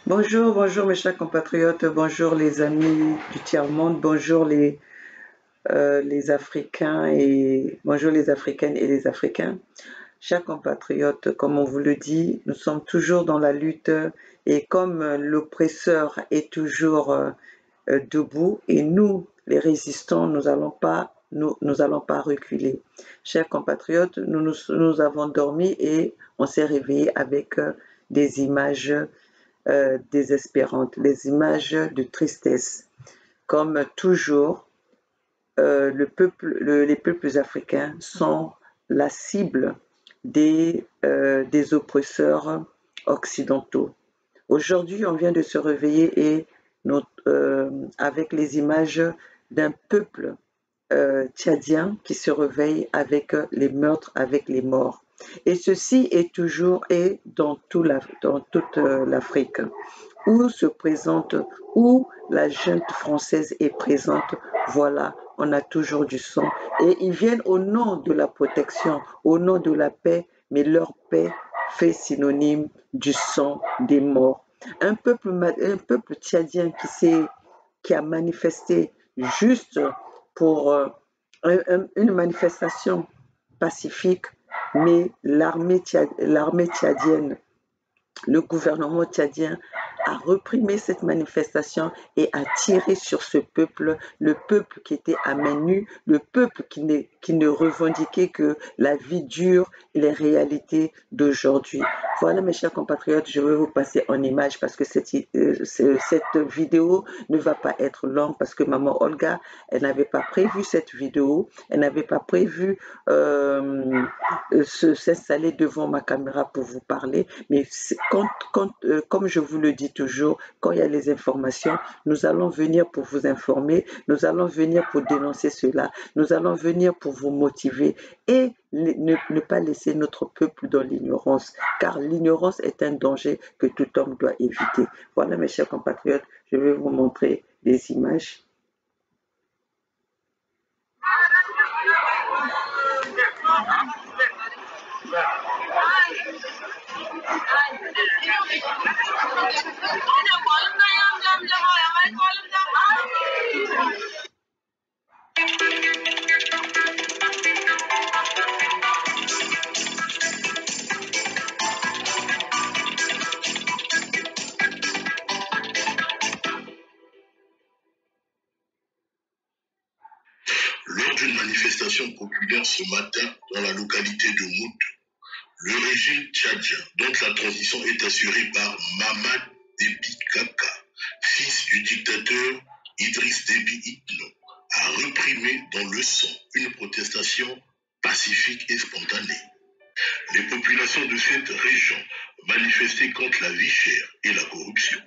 Bonjour, bonjour mes chers compatriotes, bonjour les amis du tiers-monde, bonjour les Africains et bonjour les Africaines et les Africains. Chers compatriotes, comme on vous le dit, nous sommes toujours dans la lutte et comme l'oppresseur est toujours debout et nous, les résistants, nous allons pas reculer. Chers compatriotes, nous avons dormi et on s'est réveillé avec des images désespérantes, les images de tristesse. Comme toujours, les peuples africains sont la cible des oppresseurs occidentaux. Aujourd'hui, on vient de se réveiller et avec les images d'un peuple tchadien qui se réveille avec les meurtres, avec les morts. Et ceci est toujours et dans toute l'Afrique, où se présente, où la junte française est présente, voilà, on a toujours du sang. Et ils viennent au nom de la protection, au nom de la paix, mais leur paix fait synonyme du sang des morts. Un peuple tchadien qui a manifesté juste pour une manifestation pacifique, mais l'armée tchadienne, le gouvernement tchadien a reprimé cette manifestation et a tiré sur ce peuple, le peuple qui était à main nue, le peuple qui ne revendiquait que la vie dure et les réalités d'aujourd'hui. Voilà mes chers compatriotes, je vais vous passer en image parce que cette vidéo ne va pas être longue parce que maman Olga, elle n'avait pas prévu cette vidéo, elle n'avait pas prévu s'installer devant ma caméra pour vous parler, mais comme je vous le dis toujours, quand il y a les informations, nous allons venir pour vous informer, nous allons venir pour dénoncer cela, nous allons venir pour vous motiver et ne pas laisser notre peuple dans l'ignorance, car l'ignorance est un danger que tout homme doit éviter. Voilà mes chers compatriotes, je vais vous montrer des images. Lors d'une manifestation populaire ce matin dans la localité de Mout, le régime tchadien, dont la transition est assurée par Mamad Déby Kaka, fils du dictateur Idriss Déby Itno, a reprimé dans le sang une protestation pacifique et spontanée. Les populations de cette région manifestaient contre la vie chère et la corruption.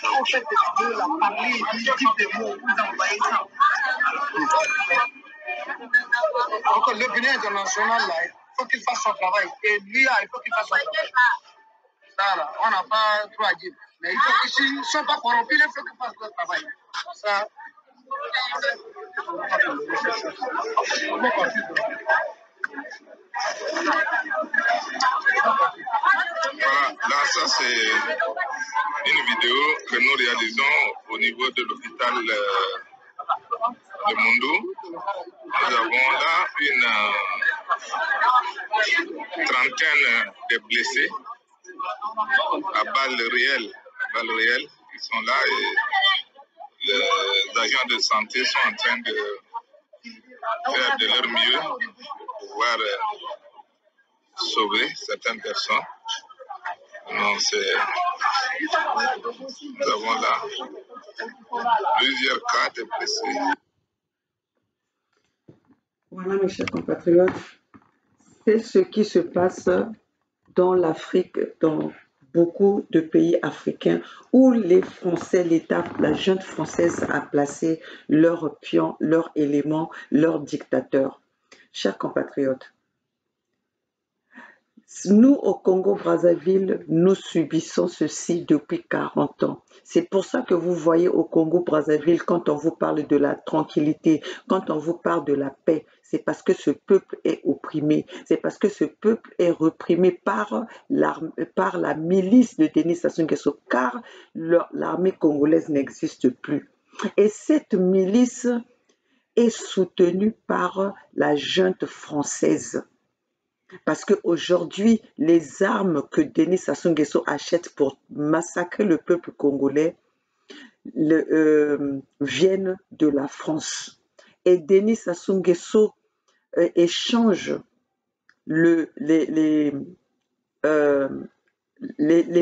En fait, de la parler, du type de mots, vous envoyez ça. Donc, le Bénin international, là, il faut qu'il fasse son travail. Et lui, là, il faut qu'il fasse son travail. Ça, là, on n'a pas trop à dire. Mais il faut que s'ils ne sont pas corrompus, il faut qu'ils fassent leur travail. Ça. Voilà, là, ça c'est une vidéo que nous réalisons au niveau de l'hôpital de Moundou. Nous avons là une trentaine de blessés à balles réelles qui sont là et les agents de santé sont en train de faire de leur mieux pour pouvoir sauver certaines personnes. Non, nous avons là plusieurs cas de blessés. Voilà mes chers compatriotes, c'est ce qui se passe dans l'Afrique, dans beaucoup de pays africains où les Français, l'État, la junte française a placé leurs pions, leurs éléments, leurs dictateurs. Chers compatriotes, nous, au Congo-Brazzaville, nous subissons ceci depuis 40 ans. C'est pour ça que vous voyez au Congo-Brazzaville, quand on vous parle de la tranquillité, quand on vous parle de la paix, c'est parce que ce peuple est opprimé. C'est parce que ce peuple est reprimé par la milice de Denis Sassou Nguesso, car l'armée congolaise n'existe plus. Et cette milice est soutenue par la junte française. Parce qu'aujourd'hui, les armes que Denis Sassou Nguesso achète pour massacrer le peuple congolais viennent de la France. Et Denis Sassou Nguesso échange les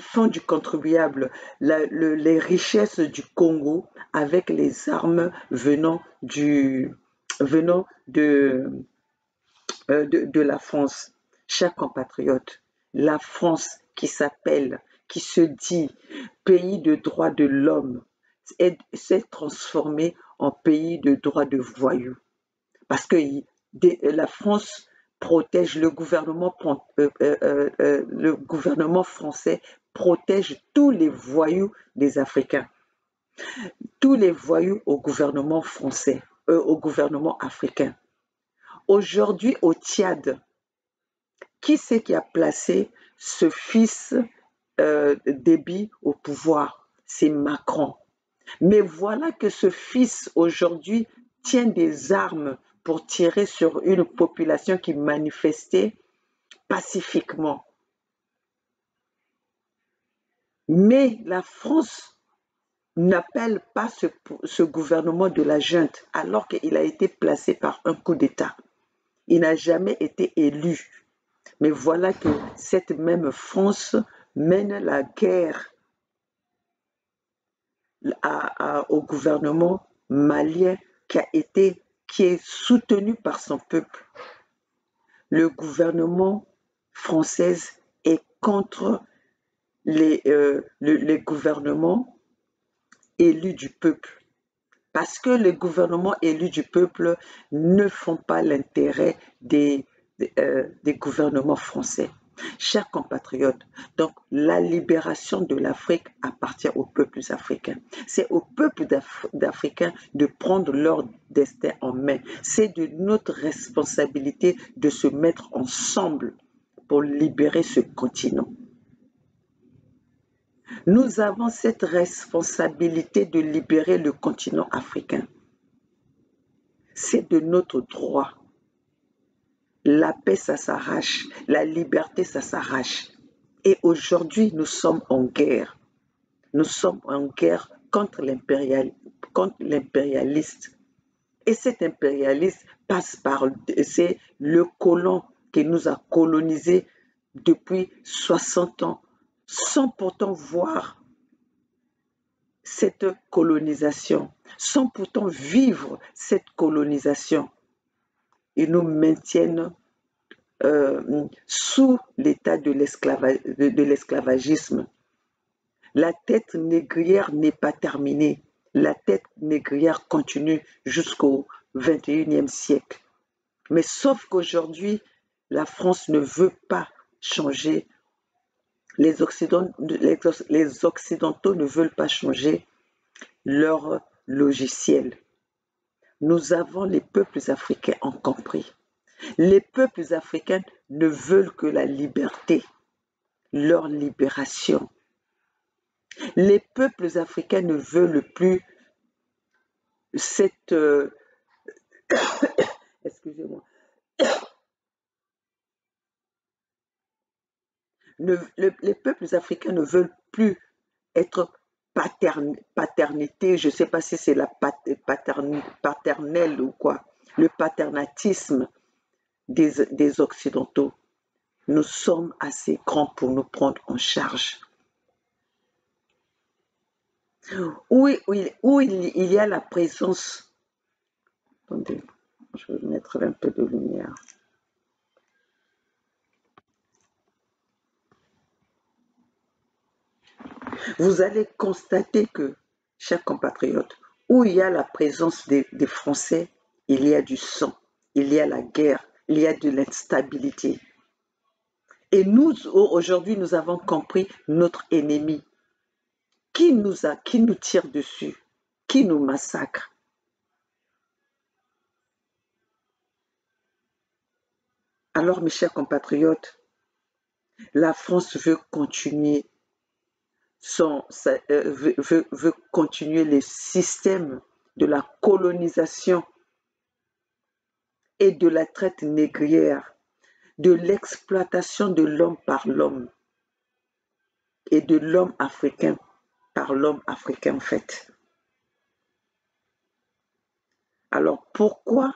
fonds du contribuable, les richesses du Congo avec les armes venant de la France. Chers compatriotes, la France qui se dit pays de droits de l'homme, s'est transformée en pays de droits de voyous. Parce que la France protège, le gouvernement français protège tous les voyous des Africains. Tous les voyous au gouvernement français, au gouvernement africain. Aujourd'hui, au Tchad, qui c'est qui a placé ce fils Déby au pouvoir? C'est Macron. Mais voilà que ce fils, aujourd'hui, tient des armes pour tirer sur une population qui manifestait pacifiquement. Mais la France n'appelle pas ce gouvernement de la junte, alors qu'il a été placé par un coup d'État. Il n'a jamais été élu. Mais voilà que cette même France mène la guerre au gouvernement malien qui est soutenu par son peuple. Le gouvernement français est contre les gouvernements élus du peuple. Parce que les gouvernements élus du peuple ne font pas l'intérêt des gouvernements français. Chers compatriotes, donc la libération de l'Afrique appartient aux peuples africains. C'est aux peuples africains de prendre leur destin en main. C'est de notre responsabilité de se mettre ensemble pour libérer ce continent. Nous avons cette responsabilité de libérer le continent africain. C'est de notre droit. La paix, ça s'arrache. La liberté, ça s'arrache. Et aujourd'hui, nous sommes en guerre. Nous sommes en guerre contre l'impérialiste. Et cet impérialiste passe par... C'est le colon qui nous a colonisés depuis 60 ans, sans pourtant voir cette colonisation, sans pourtant vivre cette colonisation. Ils nous maintiennent sous l'état de l'esclavagisme. La tête négrière n'est pas terminée. La tête négrière continue jusqu'au XXIe siècle. Mais sauf qu'aujourd'hui, la France ne veut pas changer. Les Occidentaux ne veulent pas changer leur logiciel. Nous avons, les peuples africains ont compris. Les peuples africains ne veulent que la liberté, leur libération. Les peuples africains ne veulent plus cette... excusez-moi. Les peuples africains ne veulent plus être paternité, je ne sais pas si c'est la paternelle ou quoi, le paternatisme des Occidentaux. Nous sommes assez grands pour nous prendre en charge. Où il y a la présence... Attendez, je vais mettre un peu de lumière. vous allez constater que, chers compatriotes, où il y a la présence des Français, il y a du sang, il y a la guerre, il y a de l'instabilité. Et nous, aujourd'hui, nous avons compris notre ennemi. Qui nous tire dessus? Qui nous massacre? Alors, mes chers compatriotes, la France veut continuer veut continuer le système de la colonisation et de la traite négrière, de l'exploitation de l'homme par l'homme et de l'homme africain par l'homme africain en fait. Alors pourquoi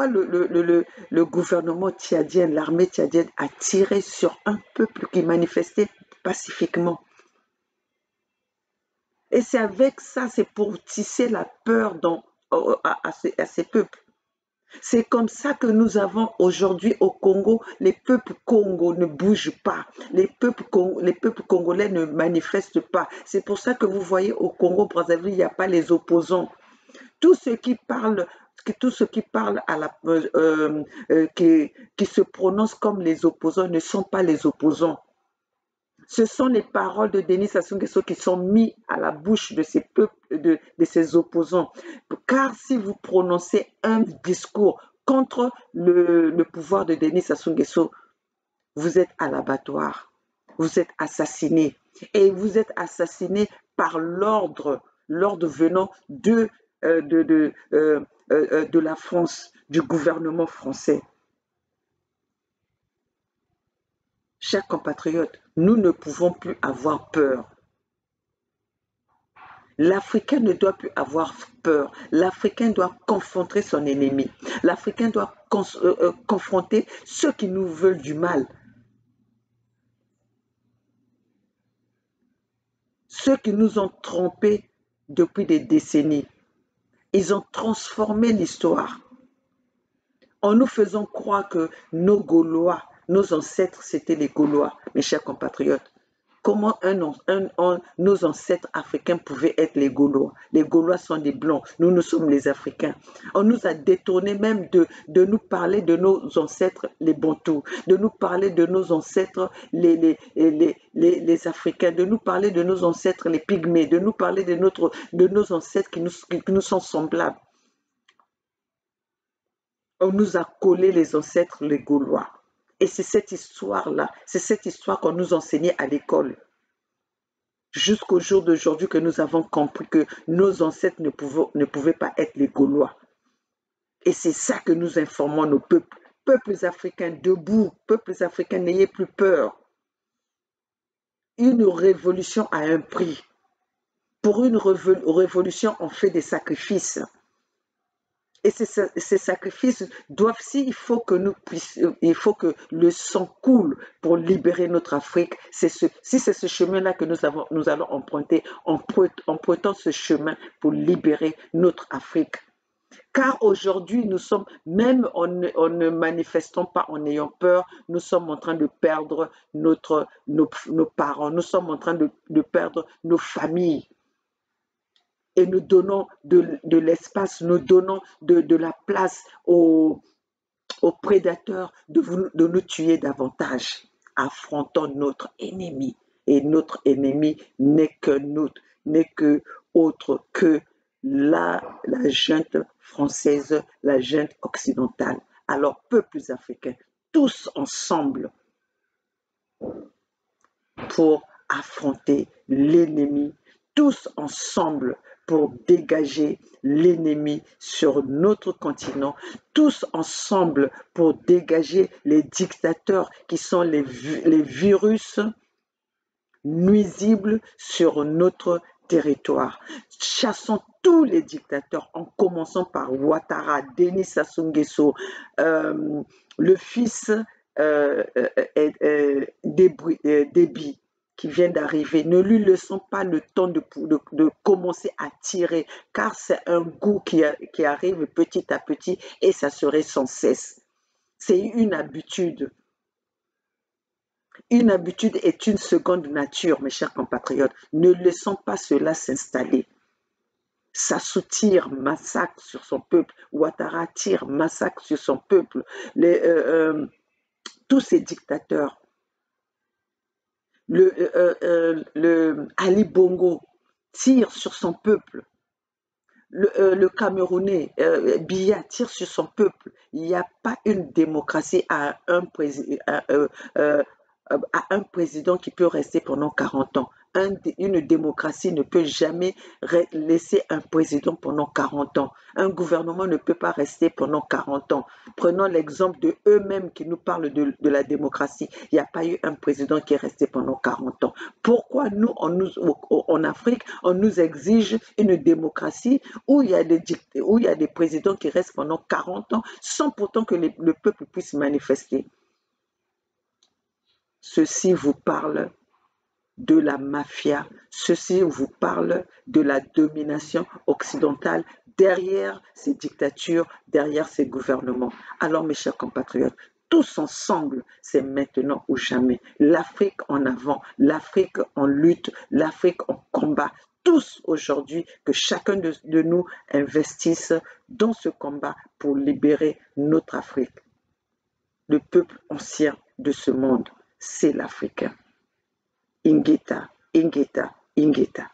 le gouvernement tchadien, l'armée tchadienne a tiré sur un peuple qui manifestait pacifiquement? Et c'est avec ça, c'est pour tisser la peur à ces peuples. C'est comme ça que nous avons aujourd'hui au Congo, les peuples congolais ne bougent pas, les peuples congolais ne manifestent pas. C'est pour ça que vous voyez au Congo-Brazzaville, il n'y a pas les opposants. Tous ceux qui parlent à qui se prononcent comme les opposants ne sont pas les opposants. Ce sont les paroles de Denis Sassou Nguesso qui sont mises à la bouche de ces peuples, de ces opposants. Car si vous prononcez un discours contre le pouvoir de Denis Sassou Nguesso, vous êtes à l'abattoir, vous êtes assassiné. Et vous êtes assassiné par l'ordre venant de la France, du gouvernement français. Chers compatriotes, nous ne pouvons plus avoir peur. L'Africain ne doit plus avoir peur. L'Africain doit confronter son ennemi. L'Africain doit confronter ceux qui nous veulent du mal. Ceux qui nous ont trompés depuis des décennies. Ils ont transformé l'histoire en nous faisant croire que nos Gaulois, nos ancêtres, c'étaient les Gaulois. Mes chers compatriotes, comment nos ancêtres africains pouvaient être les Gaulois? Les Gaulois sont des Blancs, nous sommes les Africains. On nous a détourné même de nous parler de nos ancêtres les Bantous, de nous parler de nos ancêtres les Africains, de nous parler de nos ancêtres les Pygmées, de nous parler de nos ancêtres qui nous sont semblables. On nous a collé les ancêtres les Gaulois. Et c'est cette histoire-là, c'est cette histoire qu'on nous enseignait à l'école. Jusqu'au jour d'aujourd'hui que nous avons compris que nos ancêtres ne pouvaient pas être les Gaulois. Et c'est ça que nous informons nos peuples. Peuples africains, debout, peuples africains, n'ayez plus peur. Une révolution a un prix. Pour une révolution, on fait des sacrifices. Et ces sacrifices doivent, il faut que le sang coule pour libérer notre Afrique. Si c'est ce chemin-là que nous allons emprunter, empruntant ce chemin pour libérer notre Afrique. Car aujourd'hui, nous sommes, même en ne manifestant pas, en ayant peur, nous sommes en train de perdre nos parents, nous sommes en train de perdre nos familles. Et nous donnons de l'espace, nous donnons de la place aux prédateurs de nous tuer davantage, affrontant notre ennemi. Et notre ennemi n'est que autre que la junte française, la junte occidentale. Alors, peuples africains, tous ensemble, pour affronter l'ennemi, tous ensemble pour dégager l'ennemi sur notre continent, tous ensemble pour dégager les dictateurs qui sont les virus nuisibles sur notre territoire. Chassons tous les dictateurs, en commençant par Ouattara, Denis Sassou Nguesso, le fils Déby, qui vient d'arriver. Ne lui laissons pas le temps de commencer à tirer, car c'est un goût qui arrive petit à petit et ça serait sans cesse. C'est une habitude. Une habitude est une seconde nature, mes chers compatriotes. Ne laissons pas cela s'installer. Sassou tire, massacre sur son peuple. Ouattara tire, massacre sur son peuple. Tous ces dictateurs. Le Ali Bongo tire sur son peuple. Le Camerounais, Biya tire sur son peuple. Il n'y a pas une démocratie à un président qui peut rester pendant 40 ans. Une démocratie ne peut jamais laisser un président pendant 40 ans. Un gouvernement ne peut pas rester pendant 40 ans. Prenons l'exemple de eux-mêmes qui nous parlent de la démocratie. Il n'y a pas eu un président qui est resté pendant 40 ans. Pourquoi nous, en Afrique, on nous exige une démocratie où il y a des présidents qui restent pendant 40 ans sans pourtant que le peuple puisse manifester? Ceci vous parle de la mafia, ceci vous parle de la domination occidentale derrière ces dictatures, derrière ces gouvernements. Alors mes chers compatriotes, tous ensemble, c'est maintenant ou jamais. L'Afrique en avant, l'Afrique en lutte, l'Afrique en combat. Tous aujourd'hui, que chacun de nous investisse dans ce combat pour libérer notre Afrique. Le peuple ancien de ce monde, c'est l'Africain. Ingeta, Ingeta, Ingeta.